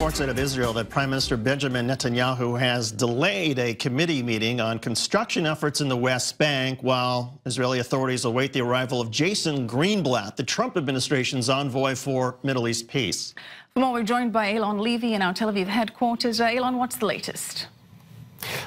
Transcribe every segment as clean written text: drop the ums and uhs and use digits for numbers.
Reports out of Israel that Prime Minister Benjamin Netanyahu has delayed a committee meeting on construction efforts in the West Bank while Israeli authorities await the arrival of Jason Greenblatt, the Trump administration's envoy for Middle East peace. For more, we're joined by Eylon Levy in our Tel Aviv headquarters. Eylon, what's the latest?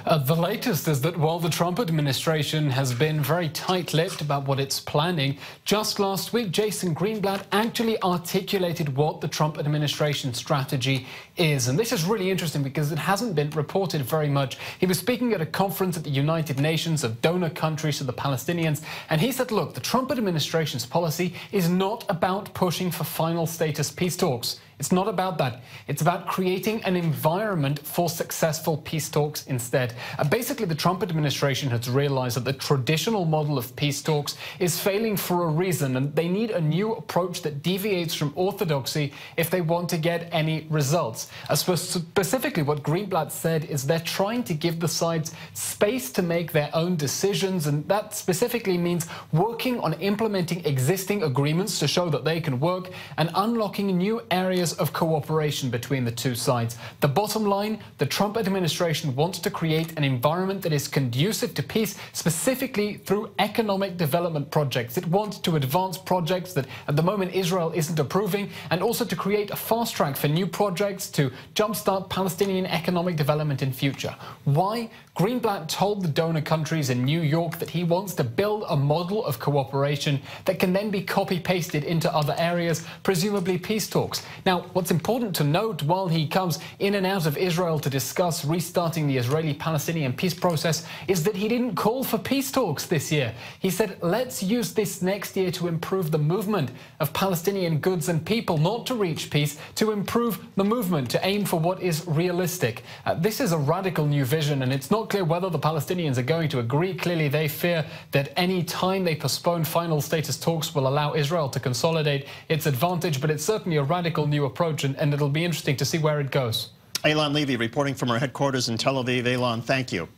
The latest is that while the Trump administration has been very tight-lipped about what it's planning, just last week Jason Greenblatt actually articulated what the Trump administration strategy is. And this is really interesting because it hasn't been reported very much. He was speaking at a conference at the United Nations of donor countries to the Palestinians, and he said, look, the Trump administration's policy is not about pushing for final status peace talks. It's not about that. It's about creating an environment for successful peace talks instead. Basically, the Trump administration has realized that the traditional model of peace talks is failing for a reason, and they need a new approach that deviates from orthodoxy if they want to get any results. Specifically, what Greenblatt said is they're trying to give the sides space to make their own decisions, and that specifically means working on implementing existing agreements to show that they can work and unlocking new areas of cooperation between the two sides. The bottom line, the Trump administration wants to create an environment that is conducive to peace, specifically through economic development projects. It wants to advance projects that at the moment Israel isn't approving, and also to create a fast track for new projects to jumpstart Palestinian economic development in future. Why? Greenblatt told the donor countries in New York that he wants to build a model of cooperation that can then be copy-pasted into other areas, presumably peace talks. Now, what's important to note while he comes in and out of Israel to discuss restarting the Israeli-Palestinian peace process is that he didn't call for peace talks this year. He said, let's use this next year to improve the movement of Palestinian goods and people, not to reach peace, to improve the movement, to aim for what is realistic. This is a radical new vision, and it's not clear whether the Palestinians are going to agree. Clearly, they fear that any time they postpone final status talks will allow Israel to consolidate its advantage, but it's certainly a radical new approach, and it'll be interesting to see where it goes. Eylon Levy reporting from our headquarters in Tel Aviv. Eylon, thank you.